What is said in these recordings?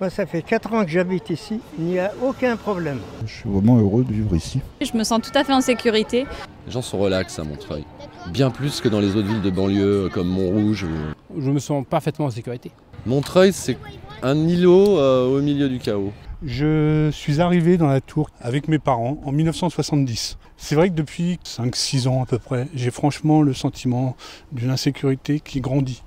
Moi, ça fait 4 ans que j'habite ici, il n'y a aucun problème. Je suis vraiment heureux de vivre ici. Je me sens tout à fait en sécurité. Les gens sont relax à Montreuil, bien plus que dans les autres villes de banlieue comme Montrouge. Je me sens parfaitement en sécurité. Montreuil, c'est un îlot au milieu du chaos. Je suis arrivé dans la tour avec mes parents en 1970. C'est vrai que depuis 5-6 ans à peu près, j'ai franchement le sentiment d'une insécurité qui grandit.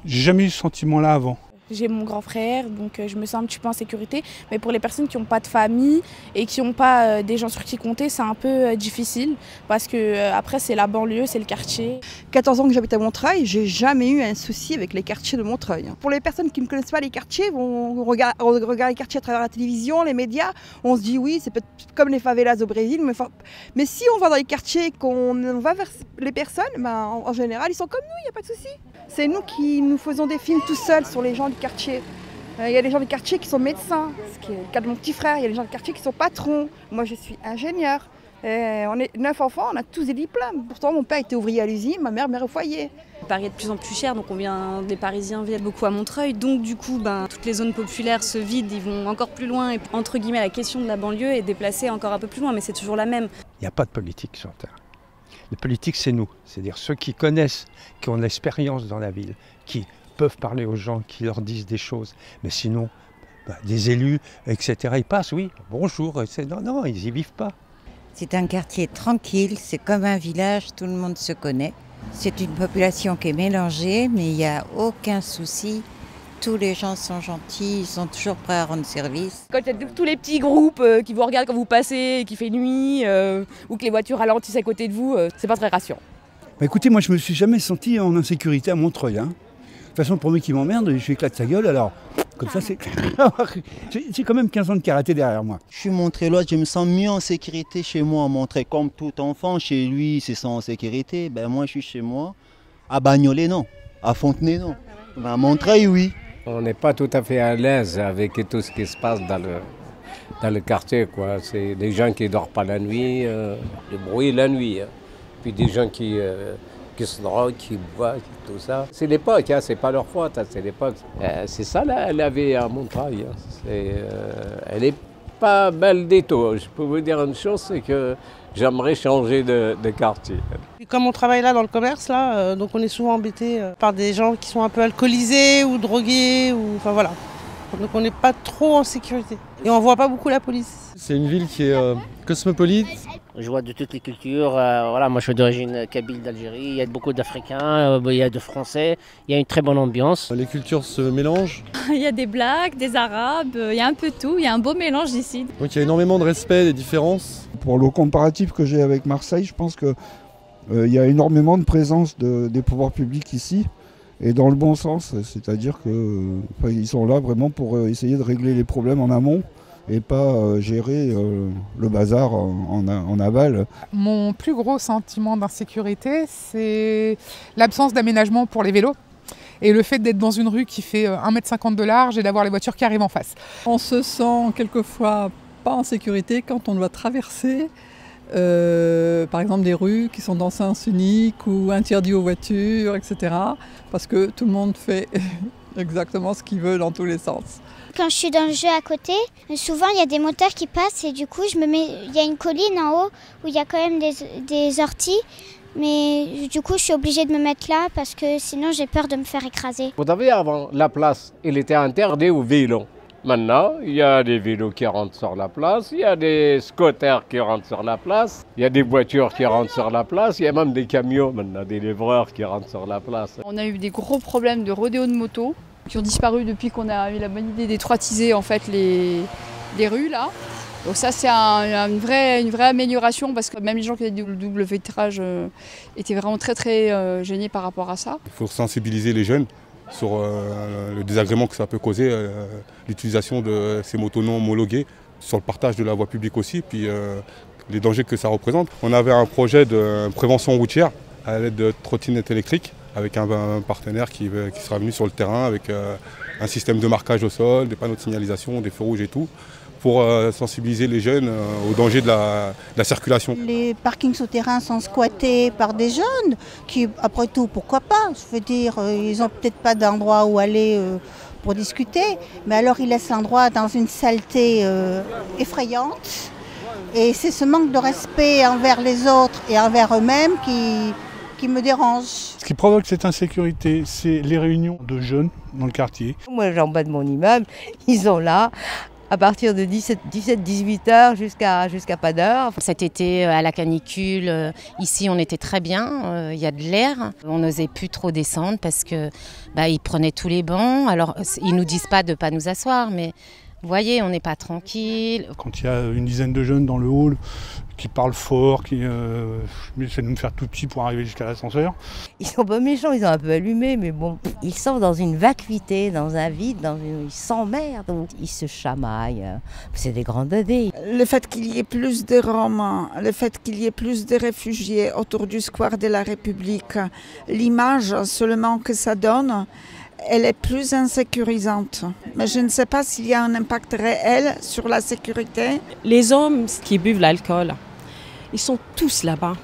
J'ai jamais eu ce sentiment-là avant. J'ai mon grand frère, donc je me sens un petit peu en sécurité. Mais pour les personnes qui n'ont pas de famille et qui n'ont pas des gens sur qui compter, c'est un peu difficile. Parce que après, c'est la banlieue, c'est le quartier. 14 ans que j'habite à Montreuil, j'ai jamais eu un souci avec les quartiers de Montreuil. Pour les personnes qui ne connaissent pas les quartiers, vont regarder les quartiers à travers la télévision, les médias. On se dit oui, c'est peut-être comme les favelas au Brésil. Mais si on va dans les quartiers, qu'on va vers les personnes, en général, ils sont comme nous, il n'y a pas de souci. C'est nous qui nous faisons des films tout seuls sur les gens du quartier. Il y a des gens du quartier qui sont médecins, ce qui est le cas de mon petit frère. Il y a des gens du quartier qui sont patrons. Moi, je suis ingénieur. On est 9 enfants, on a tous des diplômes. Pourtant, mon père était ouvrier à l'usine, ma mère au foyer. Paris est de plus en plus cher, donc les Parisiens viennent beaucoup à Montreuil. Donc du coup, toutes les zones populaires se vident, ils vont encore plus loin. Et entre guillemets, la question de la banlieue est déplacée encore un peu plus loin, mais c'est toujours la même. Il n'y a pas de politique sur Terre. La politique, c'est nous, c'est-à-dire ceux qui connaissent, qui ont de l'expérience dans la ville, qui peuvent parler aux gens, qui leur disent des choses. Mais sinon, des élus, etc., ils passent, oui, bonjour, non, ils n'y vivent pas. C'est un quartier tranquille, c'est comme un village, tout le monde se connaît. C'est une population qui est mélangée, mais il n'y a aucun souci. Tous les gens sont gentils, ils sont toujours prêts à rendre service. Quand il y a tous les petits groupes qui vous regardent quand vous passez, qu'il fait nuit, ou que les voitures ralentissent à côté de vous, c'est pas très rassurant. Écoutez, moi je me suis jamais senti en insécurité à Montreuil. De toute façon, le premier qui m'emmerde, je lui éclate sa gueule, alors comme ça c'est... J'ai quand même 15 ans de karaté derrière moi. Je suis montreuillois, je me sens mieux en sécurité chez moi à Montreuil. Comme tout enfant, chez lui, il se sent en sécurité. Moi je suis chez moi. À Bagnolet, non. À Fontenay, non. À Montreuil, oui. On n'est pas tout à fait à l'aise avec tout ce qui se passe dans le quartier, quoi. C'est des gens qui ne dorment pas la nuit, le bruit la nuit. Puis des gens qui se droguent, qui boivent, tout ça. C'est l'époque, c'est pas leur faute, c'est l'époque. C'est ça la vie à Montreuil. Elle n'est pas belle du tout. Je peux vous dire une chose, c'est que j'aimerais changer de quartier. Comme on travaille là dans le commerce, donc on est souvent embêté par des gens qui sont un peu alcoolisés ou drogués, enfin voilà. Donc on n'est pas trop en sécurité. Et on ne voit pas beaucoup la police. C'est une ville qui est cosmopolite. Je vois de toutes les cultures. Moi je suis d'origine kabyle d'Algérie. Il y a beaucoup d'Africains, il y a de Français. Il y a une très bonne ambiance. Les cultures se mélangent. Il y a des Blacks, des Arabes, il y a un peu tout. Il y a un beau mélange ici. Donc il y a énormément de respect des différences. Pour le comparatif que j'ai avec Marseille, je pense que il y a énormément de présence des pouvoirs publics ici, et dans le bon sens, c'est-à-dire qu'ils sont là vraiment pour essayer de régler les problèmes en amont et pas gérer le bazar en aval. Mon plus gros sentiment d'insécurité, c'est l'absence d'aménagement pour les vélos et le fait d'être dans une rue qui fait 1,50 m de large et d'avoir les voitures qui arrivent en face. On se sent quelquefois pas en sécurité quand on doit traverser par exemple des rues qui sont dans sens unique ou interdits aux voitures, etc. Parce que tout le monde fait exactement ce qu'il veut dans tous les sens. Quand je suis dans le jeu à côté, souvent il y a des moteurs qui passent et du coup il y a une colline en haut où il y a quand même des orties. Mais du coup je suis obligée de me mettre là parce que sinon j'ai peur de me faire écraser. Vous savez, avant, la place, elle était interdite aux vélos. Maintenant, il y a des vélos qui rentrent sur la place, il y a des scooters qui rentrent sur la place, il y a des voitures qui rentrent sur la place, il y a même des camions maintenant, des livreurs qui rentrent sur la place. On a eu des gros problèmes de rodéo de moto qui ont disparu depuis qu'on a eu la bonne idée d'étroitiser en fait les rues là. Donc ça c'est une vraie amélioration parce que même les gens qui avaient du double vitrage étaient vraiment très gênés par rapport à ça. Il faut sensibiliser les jeunes sur le désagrément que ça peut causer, l'utilisation de ces motos non homologuées, sur le partage de la voie publique aussi, puis les dangers que ça représente. On avait un projet de prévention routière à l'aide de trottinettes électriques avec un partenaire qui sera venu sur le terrain avec un système de marquage au sol, des panneaux de signalisation, des feux rouges et tout, pour sensibiliser les jeunes aux dangers de la circulation. Les parkings souterrains sont squattés par des jeunes qui, après tout, pourquoi pas? Je veux dire, ils n'ont peut-être pas d'endroit où aller pour discuter. Mais alors ils laissent l'endroit dans une saleté effrayante. Et c'est ce manque de respect envers les autres et envers eux-mêmes qui me dérange. Ce qui provoque cette insécurité, c'est les réunions de jeunes dans le quartier. Moi, en bas de mon immeuble, ils sont là à partir de 17-18 heures jusqu'à pas d'heure. Cet été, à la canicule, ici on était très bien, il y a de l'air. On n'osait plus trop descendre parce que ils prenaient tous les bancs. Alors ils nous disent pas de pas nous asseoir, mais vous voyez, on n'est pas tranquille. Quand il y a une dizaine de jeunes dans le hall qui parlent fort, qui essaient de me faire tout petit pour arriver jusqu'à l'ascenseur. Ils sont pas méchants, ils sont un peu allumés, mais bon, ils sont dans une vacuité, dans un vide, ils s'emmerdent, ils se chamaillent. C'est des grands bébés. Le fait qu'il y ait plus de Roms, le fait qu'il y ait plus de réfugiés autour du square de la République, l'image seulement que ça donne, elle est plus insécurisante. Mais je ne sais pas s'il y a un impact réel sur la sécurité. Les hommes qui buvent l'alcool, ils sont tous là-bas.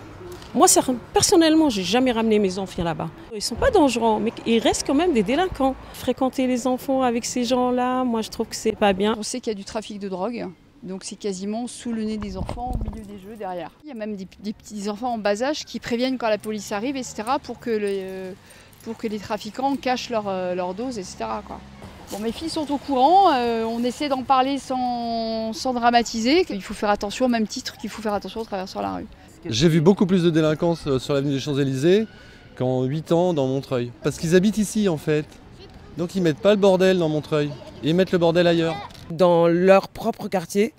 Moi, personnellement, je n'ai jamais ramené mes enfants là-bas. Ils ne sont pas dangereux, mais ils restent quand même des délinquants. Fréquenter les enfants avec ces gens-là, moi, je trouve que c'est pas bien. On sait qu'il y a du trafic de drogue. Donc c'est quasiment sous le nez des enfants, au milieu des jeux, derrière. Il y a même des petits enfants en bas âge qui préviennent quand la police arrive, etc., pour que les trafiquants cachent leur dose, etc. quoi. Bon, mes filles sont au courant, on essaie d'en parler sans dramatiser. Il faut faire attention, au même titre qu'il faut faire attention en traversant la rue. J'ai vu beaucoup plus de délinquance sur l'avenue des Champs-Élysées qu'en 8 ans dans Montreuil. Parce qu'ils habitent ici en fait. Donc ils mettent pas le bordel dans Montreuil, ils mettent le bordel ailleurs. Dans leur propre quartier,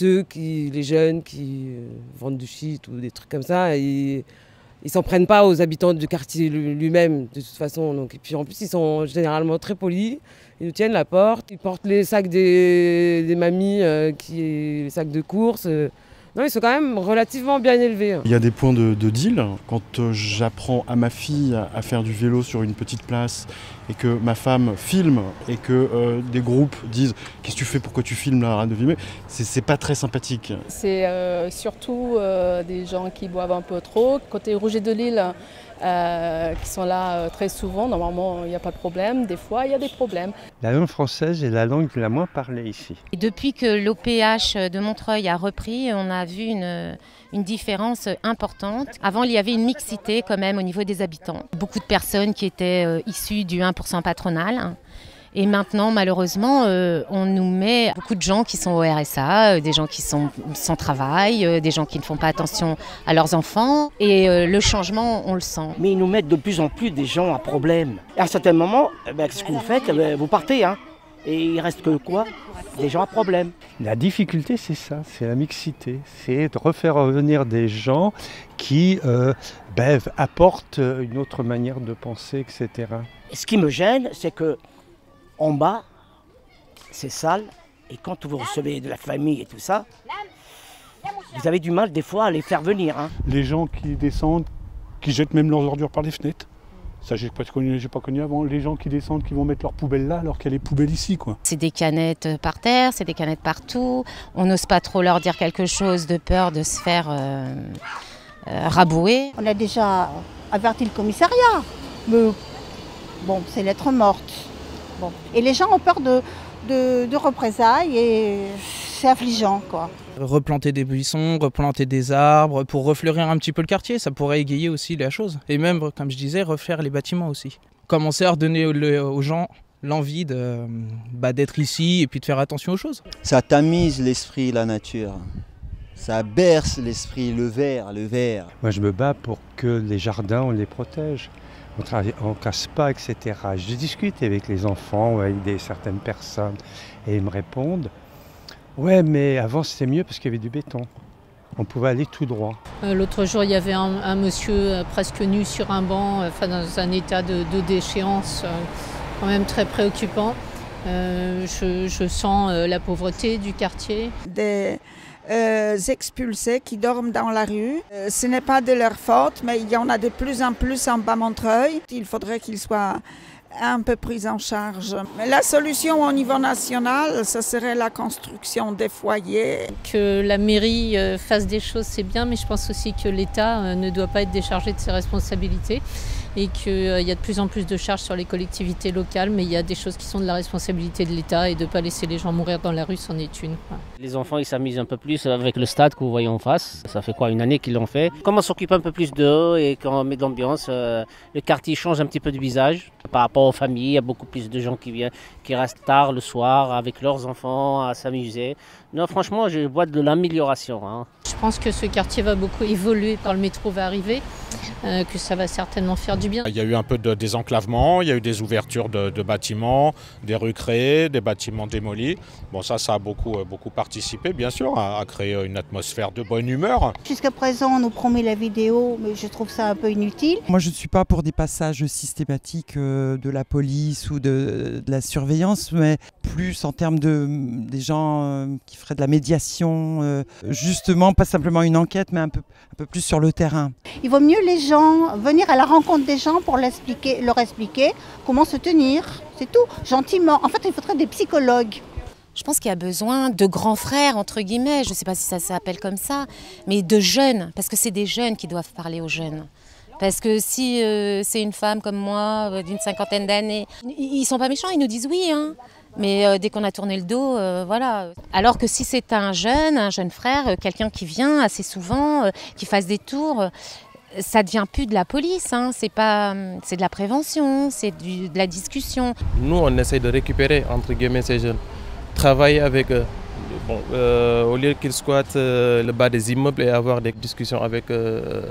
les jeunes qui vendent du shit ou des trucs comme ça, ils s'en prennent pas aux habitants du quartier lui-même de toute façon. Donc, et puis en plus ils sont généralement très polis, ils nous tiennent la porte, ils portent les sacs des mamies, les sacs de course. Non, ils sont quand même relativement bien élevés. Il y a des points de deal. Quand j'apprends à ma fille à faire du vélo sur une petite place et que ma femme filme et que des groupes disent « Qu'est-ce que tu fais, pourquoi tu filmes là, arrête de filmer », c'est pas très sympathique. C'est surtout des gens qui boivent un peu trop. Côté Rouget de Lille, qui sont là très souvent, normalement il n'y a pas de problème. Des fois il y a des problèmes. La langue française est la langue la moins parlée ici. Et depuis que l'OPH de Montreuil a repris, on a vu une différence importante. Avant, il y avait une mixité quand même au niveau des habitants. Beaucoup de personnes qui étaient issues du 1% patronal. Et maintenant, malheureusement, on nous met beaucoup de gens qui sont au RSA, des gens qui sont sans travail, des gens qui ne font pas attention à leurs enfants. Et le changement, on le sent. Mais ils nous mettent de plus en plus des gens à problème. Et à un certain moment, ce que vous faites, vous partez. Et il reste que quoi? Des gens à problème. La difficulté, c'est ça, c'est la mixité. C'est de refaire revenir des gens qui apportent une autre manière de penser, etc. Ce qui me gêne, c'est que en bas, c'est sale. Et quand vous recevez de la famille et tout ça, vous avez du mal des fois à les faire venir. Les gens qui descendent, qui jettent même leurs ordures par les fenêtres. Ça, j'ai pas connu avant. Les gens qui descendent, qui vont mettre leurs poubelles là, alors qu'il y a les poubelles ici, quoi. C'est des canettes par terre, c'est des canettes partout. On n'ose pas trop leur dire quelque chose de peur de se faire rabouer. On a déjà averti le commissariat, mais bon, c'est lettre morte. Bon. Et les gens ont peur de représailles et c'est affligeant, quoi. Replanter des buissons, replanter des arbres pour refleurir un petit peu le quartier, ça pourrait égayer aussi la chose. Et même, comme je disais, refaire les bâtiments aussi. Commencer à redonner aux gens l'envie d'être ici et puis de faire attention aux choses. Ça tamise l'esprit, la nature. Ça berce l'esprit, le vert. Moi, je me bats pour que les jardins, on les protège. On ne casse pas, etc. Je discute avec les enfants, avec certaines personnes, et ils me répondent « Ouais, mais avant c'était mieux parce qu'il y avait du béton. On pouvait aller tout droit. » L'autre jour, il y avait un monsieur presque nu sur un banc, dans un état de déchéance quand même très préoccupant. Je sens la pauvreté du quartier. Des expulsés qui dorment dans la rue. Ce n'est pas de leur faute, mais il y en a de plus en plus en bas Montreuil. Il faudrait qu'ils soient un peu pris en charge. Mais la solution au niveau national, ce serait la construction des foyers. Que la mairie fasse des choses, c'est bien, mais je pense aussi que l'État ne doit pas être déchargé de ses responsabilités et qu'il y a de plus en plus de charges sur les collectivités locales, mais il y a des choses qui sont de la responsabilité de l'État et de ne pas laisser les gens mourir dans la rue, c'en est une. Les enfants ils s'amusent un peu plus avec le stade que vous voyez en face. Ça fait quoi, une année qu'ils l'ont fait. Comme on s'occupe un peu plus d'eux et qu'on met de l'ambiance, le quartier change un petit peu de visage par rapport aux familles. Il y a beaucoup plus de gens qui viennent, qui restent tard le soir avec leurs enfants à s'amuser. Non, franchement, je vois de l'amélioration. Hein. Je pense que ce quartier va beaucoup évoluer quand le métro va arriver, que ça va certainement faire du bien. Il y a eu un peu de désenclavement, il y a eu des ouvertures de bâtiments, des rues créées, des bâtiments démolis. Bon, ça a beaucoup participé, bien sûr, à créer une atmosphère de bonne humeur. Jusqu'à présent, on nous promet la vidéo, mais je trouve ça un peu inutile. Moi, je ne suis pas pour des passages systématiques de la police ou de la surveillance, mais plus en termes des gens qui feraient de la médiation, justement, pas simplement une enquête, mais un peu plus sur le terrain. Il vaut mieux les gens venir à la rencontre des gens pour leur expliquer comment se tenir, c'est tout, gentiment. En fait, il faudrait des psychologues. Je pense qu'il y a besoin de grands frères, entre guillemets, je ne sais pas si ça s'appelle comme ça, mais de jeunes, parce que c'est des jeunes qui doivent parler aux jeunes. Parce que si c'est une femme comme moi, d'une 50aine d'années, ils ne sont pas méchants, ils nous disent oui, hein. Mais dès qu'on a tourné le dos, voilà. Alors que si c'est un jeune frère, quelqu'un qui vient assez souvent, qui fasse des tours, ça devient plus de la police, hein. C'est de la prévention, c'est de la discussion. Nous, on essaie de récupérer, entre guillemets, ces jeunes. Travailler avec eux. Bon, au lieu qu'ils squattent le bas des immeubles et avoir des discussions avec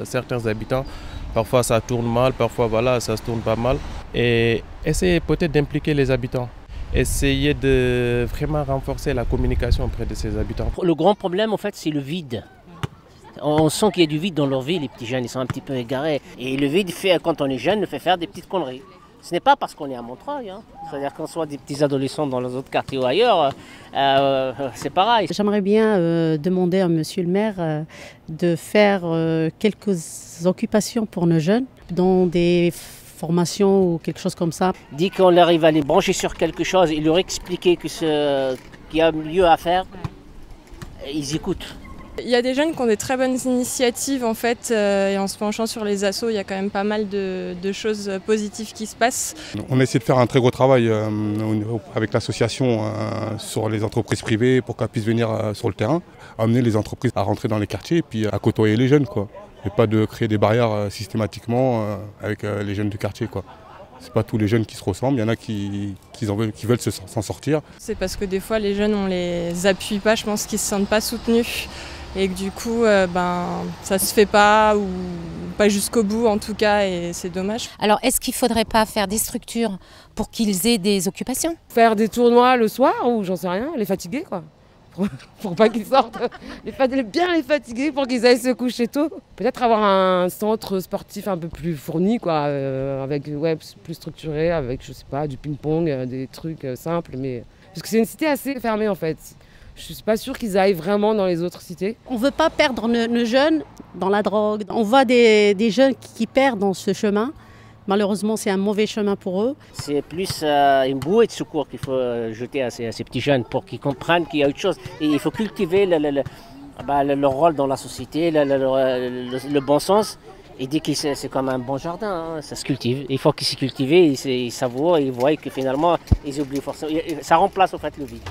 certains habitants, parfois ça tourne mal, parfois voilà, ça se tourne pas mal. Et essayer peut-être d'impliquer les habitants. Essayer de vraiment renforcer la communication auprès de ces habitants. Le grand problème, en fait, c'est le vide. On sent qu'il y a du vide dans leur vie, les petits jeunes, ils sont un petit peu égarés. Et le vide, quand on est jeune, nous fait faire des petites conneries. Ce n'est pas parce qu'on est à Montreuil, hein. C'est-à-dire qu'on soit des petits adolescents dans les autres quartiers ou ailleurs, c'est pareil. J'aimerais bien demander à monsieur le maire de faire quelques occupations pour nos jeunes dans des formation ou quelque chose comme ça. Dès qu'on arrive à les brancher sur quelque chose et leur expliquer qu'il y a mieux à faire, ils écoutent. Il y a des jeunes qui ont des très bonnes initiatives en fait, et en se penchant sur les assos, il y a quand même pas mal de choses positives qui se passent. On essaie de faire un très gros travail avec l'association sur les entreprises privées pour qu'elles puissent venir sur le terrain, amener les entreprises à rentrer dans les quartiers et puis à côtoyer les jeunes, quoi. Et pas de créer des barrières systématiquement avec les jeunes du quartier, quoi. C'est pas tous les jeunes qui se ressemblent, il y en a qui veulent s'en sortir. C'est parce que des fois les jeunes on les appuie pas, je pense qu'ils se sentent pas soutenus et que du coup ça se fait pas ou pas jusqu'au bout en tout cas et c'est dommage. Alors est-ce qu'il faudrait pas faire des structures pour qu'ils aient des occupations? Faire des tournois le soir ou j'en sais rien, les fatiguer quoi. Pour pas qu'ils sortent, bien les fatiguer pour qu'ils aillent se coucher tôt. Peut-être avoir un centre sportif un peu plus fourni, quoi, avec plus structuré, avec je sais pas du ping-pong, des trucs simples, mais parce que c'est une cité assez fermée en fait. Je suis pas sûre qu'ils aillent vraiment dans les autres cités. On veut pas perdre nos jeunes dans la drogue. On voit des jeunes qui perdent dans ce chemin. Malheureusement, c'est un mauvais chemin pour eux. C'est plus une bouée de secours qu'il faut jeter à ces petits jeunes pour qu'ils comprennent qu'il y a autre chose. Et il faut cultiver leur rôle dans la société, le bon sens. Et dire que c'est comme un bon jardin, hein, ça se cultive. Il faut qu'ils se cultivent, ils savourent, ils voient que finalement, ils oublient forcément. Ça remplace en fait le vide.